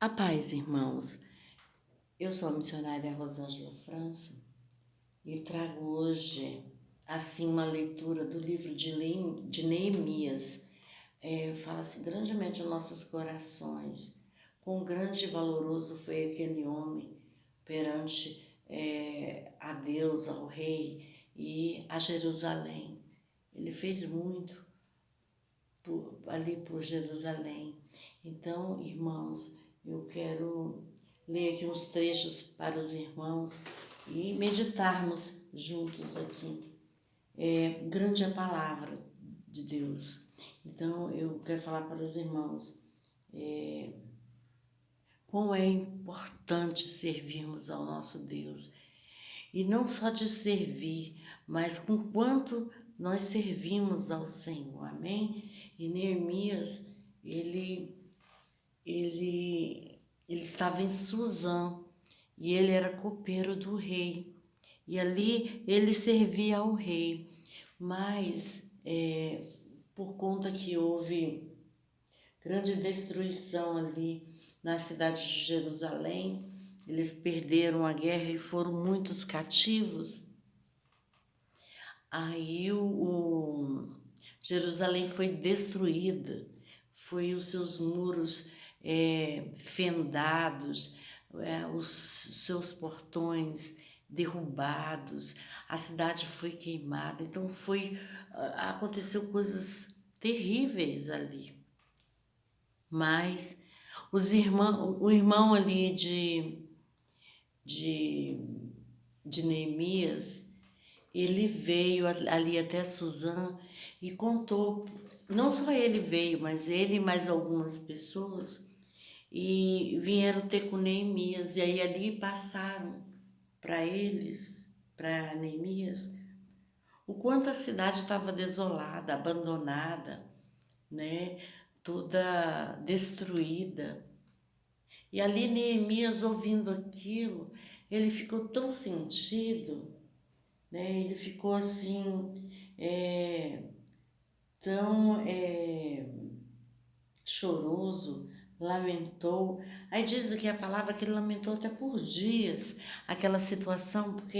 A paz, irmãos. Eu sou a missionária Rosângela França e trago hoje, assim, uma leitura do livro de Neemias. Fala assim, grandemente aos nossos corações. Quão grande e valoroso foi aquele homem perante a Deus, ao rei e a Jerusalém. Ele fez muito ali por Jerusalém. Então, irmãos, eu quero ler aqui uns trechos para os irmãos e meditarmos juntos aqui. Grande é a palavra de Deus. Então, eu quero falar para os irmãos quão é importante servirmos ao nosso Deus. E não só de servir, mas com quanto nós servimos ao Senhor, amém? E Neemias, ele estava em Suzã e ele era copeiro do rei. E ali ele servia ao rei, mas por conta que houve grande destruição ali na cidade de Jerusalém, eles perderam a guerra e foram muitos cativos. Aí Jerusalém foi destruída, foi os seus muros fendados, os seus portões derrubados, a cidade foi queimada. Então aconteceu coisas terríveis ali. Mas o irmão ali de, de Neemias, ele veio ali até Suzã e contou, não só ele veio, mas ele e mais algumas pessoas, e vieram ter com Neemias, e aí ali passaram para eles, para Neemias, o quanto a cidade estava desolada, abandonada, né, toda destruída. E ali Neemias, ouvindo aquilo, ele ficou tão sentido, né? Ele ficou assim, tão choroso, lamentou. Aí diz que a palavra que ele lamentou até por dias aquela situação, porque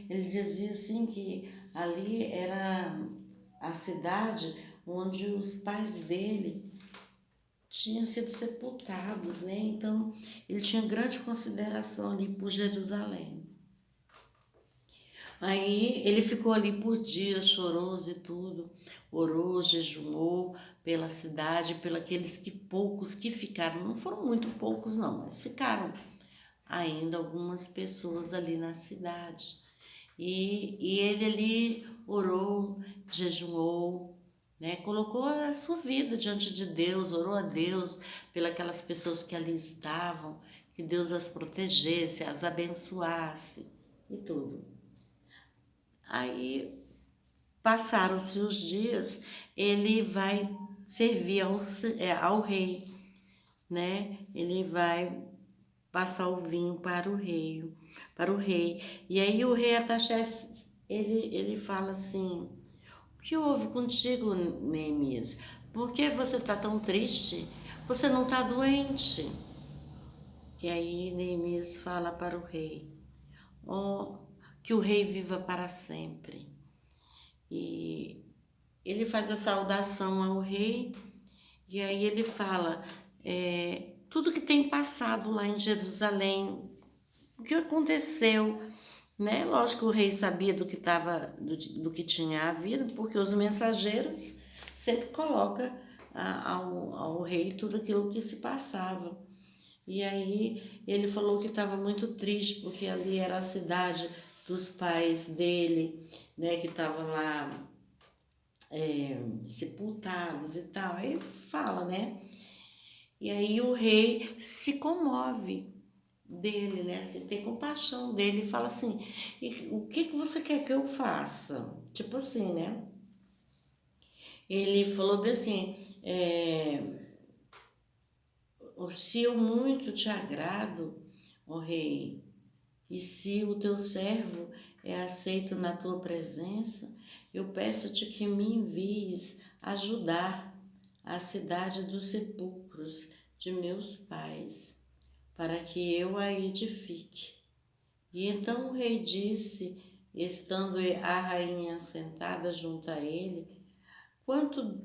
ele dizia assim que ali era a cidade onde os pais dele tinham sido sepultados, né? Então ele tinha grande consideração ali por Jerusalém. Aí ele ficou ali por dias, choroso e tudo, orou, jejuou pela cidade, pelos aqueles que poucos que ficaram, não foram muito poucos não, mas ficaram ainda algumas pessoas ali na cidade. E ele ali orou, jejuou, né? Colocou a sua vida diante de Deus, orou a Deus pelas pessoas que ali estavam, que Deus as protegesse, as abençoasse e tudo. Aí passaram-se os dias, ele vai servir ao rei, né? Ele vai passar o vinho para o rei. E aí o rei Artaxerxes, ele fala assim: o que houve contigo, Neemias? Por que você está tão triste? Você não está doente? E aí Neemias fala para o rei: oh, que o rei viva para sempre. E ele faz a saudação ao rei, e aí ele fala tudo que tem passado lá em Jerusalém, o que aconteceu, né? Lógico que o rei sabia do que tinha havido, porque os mensageiros sempre colocam ao rei tudo aquilo que se passava. E aí ele falou que estava muito triste, porque ali era a cidade dos pais dele, né, que estavam lá sepultados e tal. Aí fala, né? E aí o rei se comove dele, né? Se tem compaixão dele e fala assim: e o que você quer que eu faça? Tipo assim, né? Ele falou bem assim: se eu muito te agrado, ó rei, e se o teu servo é aceito na tua presença, eu peço-te que me envies ajudar a cidade dos sepulcros de meus pais. para que eu a edifique. E então o rei disse, estando a rainha sentada junto a ele: quanto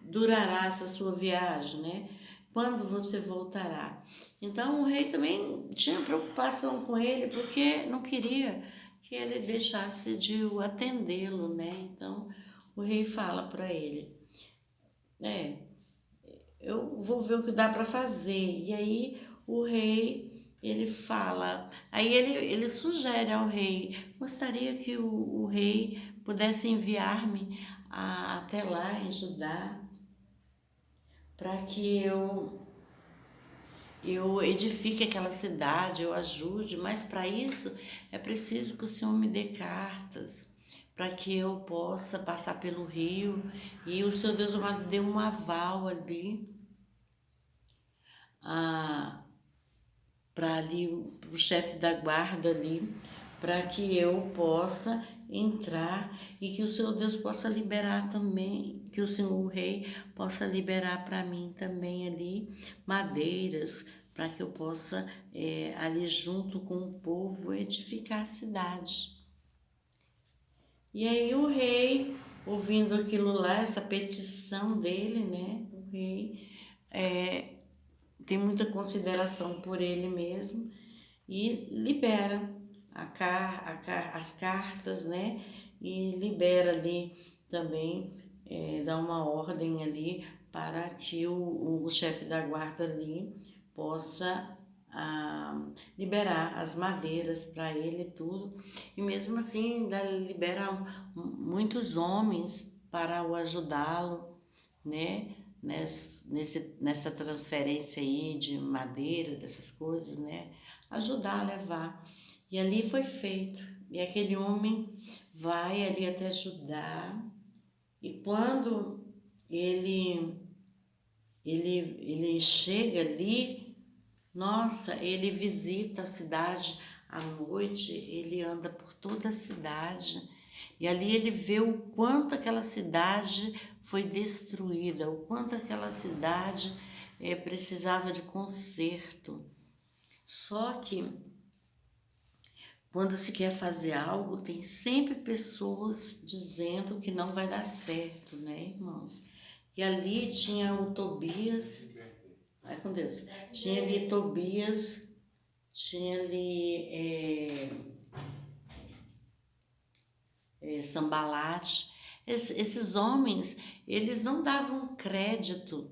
durará essa sua viagem, né? Quando você voltará? Então o rei também tinha preocupação com ele, porque não queria que ele deixasse de o atendê-lo, né? Então o rei fala para ele: é, eu vou ver o que dá para fazer. E aí o rei, ele fala, aí ele sugere ao rei: gostaria que o rei pudesse enviar-me até lá em Judá, para que eu edifique aquela cidade, eu ajude, mas para isso é preciso que o Senhor me dê cartas, para que eu possa passar pelo rio, e o Senhor Deus dê um aval ali, para ali o chefe da guarda ali, para que eu possa entrar e que o Senhor Deus possa liberar também, que o Senhor o Rei possa liberar para mim também ali madeiras, para que eu possa ali junto com o povo edificar a cidade. E aí o rei, ouvindo aquilo lá, essa petição dele, né, o rei tem muita consideração por ele mesmo e libera as cartas, né? E libera ali também, dá uma ordem ali para que o chefe da guarda ali possa liberar as madeiras para ele e tudo. E mesmo assim ainda libera muitos homens para o ajudá-lo, né? Nessa transferência aí de madeira, dessas coisas, né? Ajudar a levar. E ali foi feito. E aquele homem vai ali até Judá, e quando ele chega ali, nossa, ele visita a cidade à noite, ele anda por toda a cidade, e ali ele vê o quanto aquela cidade foi destruída, o quanto aquela cidade precisava de conserto. Só que quando se quer fazer algo, tem sempre pessoas dizendo que não vai dar certo, né, irmãos? E ali tinha o Tobias, vai com Deus, tinha ali Tobias, tinha ali Sambalate. Esses homens, eles não davam crédito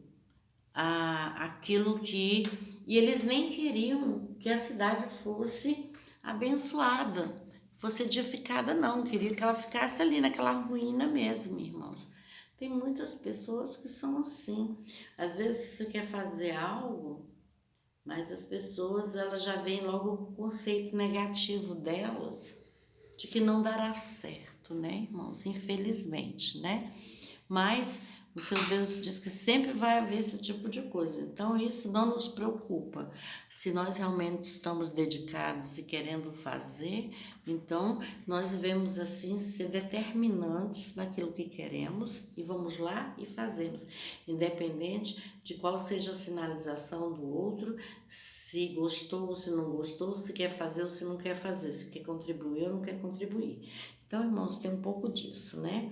àquilo que... E eles nem queriam que a cidade fosse abençoada, fosse edificada, não. Queria que ela ficasse ali naquela ruína mesmo, irmãos. Tem muitas pessoas que são assim. Às vezes você quer fazer algo, mas as pessoas, elas já veem logo o conceito negativo delas de que não dará certo, né, irmãos? Infelizmente, né? Mas o Senhor Deus diz que sempre vai haver esse tipo de coisa. Então, isso não nos preocupa. Se nós realmente estamos dedicados e querendo fazer, então nós devemos assim ser determinantes naquilo que queremos e vamos lá e fazemos, independente de qual seja a sinalização do outro, se gostou ou se não gostou, se quer fazer ou se não quer fazer, se quer contribuir ou não quer contribuir. Então, irmãos, tem um pouco disso, né?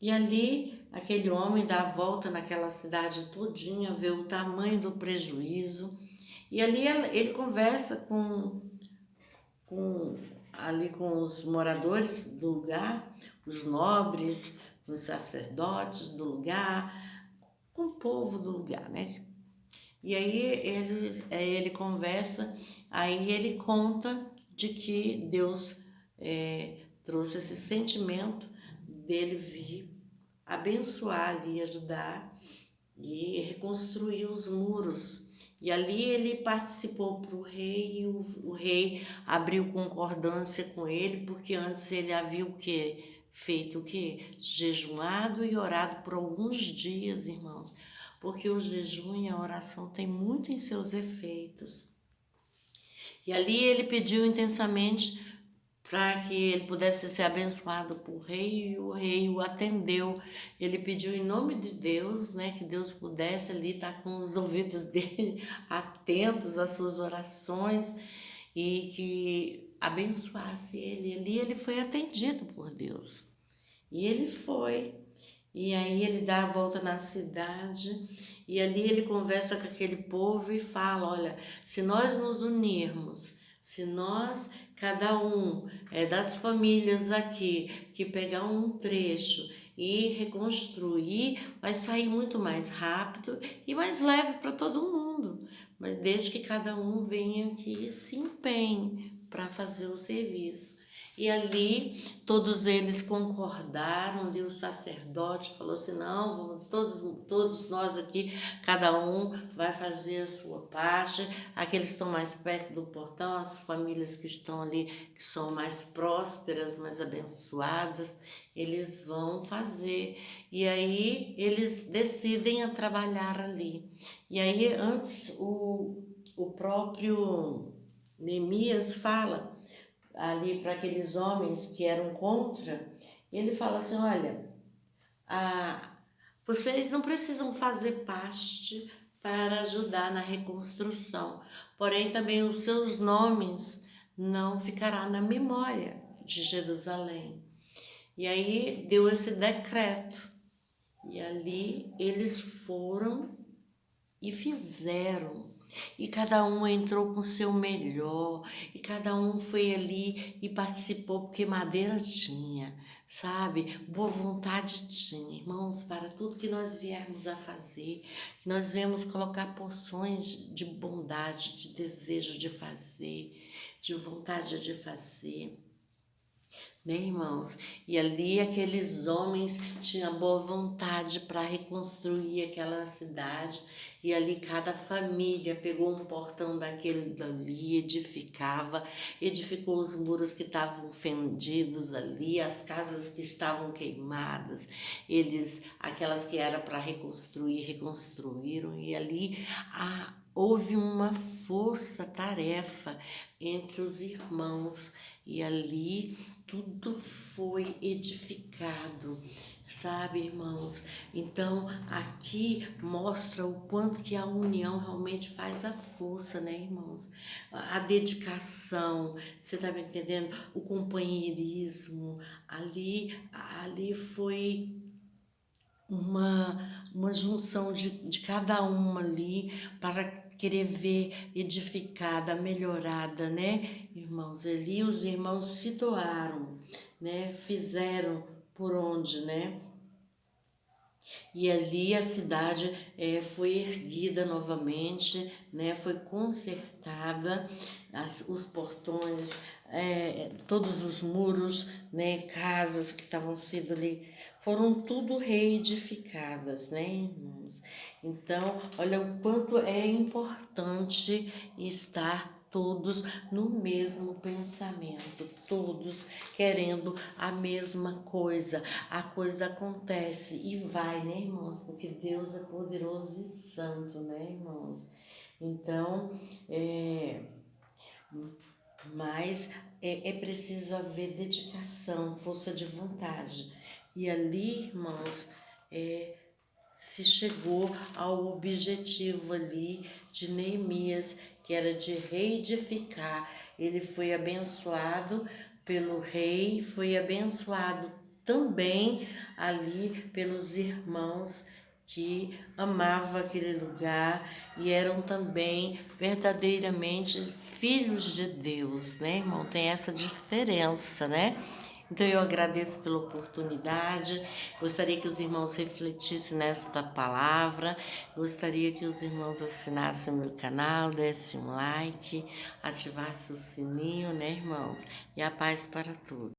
E ali, aquele homem dá a volta naquela cidade todinha, vê o tamanho do prejuízo. E ali ele conversa com os moradores do lugar, os nobres, os sacerdotes do lugar, com o povo do lugar, né? E aí ele conversa, aí ele conta de que Deus trouxe esse sentimento dele vir abençoar ali, ajudar e reconstruir os muros. E ali ele participou para o rei, e o rei abriu concordância com ele, porque antes ele havia o quê? Feito o quê? Jejuado e orado por alguns dias, irmãos, porque o jejum e a oração têm muito em seus efeitos. E ali ele pediu intensamente para que ele pudesse ser abençoado por rei, e o rei o atendeu. Ele pediu em nome de Deus, né, que Deus pudesse ali estar com os ouvidos dele atentos às suas orações e que abençoasse ele. Ali ele foi atendido por Deus. E ele foi. E aí ele dá a volta na cidade e ali ele conversa com aquele povo e fala, olha, se nós nos unirmos, se nós, cada um das famílias aqui, que pegar um trecho e reconstruir, vai sair muito mais rápido e mais leve para todo mundo. Mas desde que cada um venha aqui e se empenhe para fazer o serviço. E ali todos eles concordaram, ali o sacerdote falou assim, não, vamos todos nós aqui, cada um vai fazer a sua parte, aqueles que estão mais perto do portão, as famílias que estão ali, que são mais prósperas, mais abençoadas, eles vão fazer. E aí eles decidem a trabalhar ali. E aí antes o próprio Neemias fala ali para aqueles homens que eram contra, ele fala assim, olha, vocês não precisam fazer parte para ajudar na reconstrução, porém também os seus nomes não ficará na memória de Jerusalém. E aí deu esse decreto, e ali eles foram e fizeram. E cada um entrou com o seu melhor, e cada um foi ali e participou, porque madeira tinha, sabe? Boa vontade tinha, irmãos, para tudo que nós viermos a fazer, que nós viemos colocar porções de bondade, de desejo de fazer, de vontade de fazer. Né, irmãos? E ali aqueles homens tinham boa vontade para reconstruir aquela cidade. E ali cada família pegou um portão daquele dali, edificou os muros que estavam fendidos ali, as casas que estavam queimadas. Aquelas que era para reconstruir, reconstruíram. E ali houve uma força-tarefa entre os irmãos. E ali tudo foi edificado, sabe, irmãos? Então, aqui mostra o quanto que a união realmente faz a força, né, irmãos? A dedicação, você tá me entendendo? O companheirismo, ali foi uma junção de cada uma ali para querer ver edificada, melhorada, né, irmãos? Ali os irmãos se doaram, né? Fizeram por onde, né? E ali a cidade foi erguida novamente, né? Foi consertada, os portões, todos os muros, né? Casas que estavam sendo ali, foram tudo reedificadas, né, irmãos? Então, olha o quanto é importante estar todos no mesmo pensamento, todos querendo a mesma coisa. A coisa acontece e vai, né, irmãos? Porque Deus é poderoso e santo, né, irmãos? Então, mas é preciso haver dedicação, força de vontade. E ali, irmãos, se chegou ao objetivo ali de Neemias, que era de reedificar. Ele foi abençoado pelo rei, foi abençoado também ali pelos irmãos que amavam aquele lugar e eram também verdadeiramente filhos de Deus, né, irmão? Tem essa diferença, né? Então eu agradeço pela oportunidade, gostaria que os irmãos refletissem nesta palavra, gostaria que os irmãos assinassem o meu canal, dessem um like, ativassem o sininho, né, irmãos? E a paz para todos.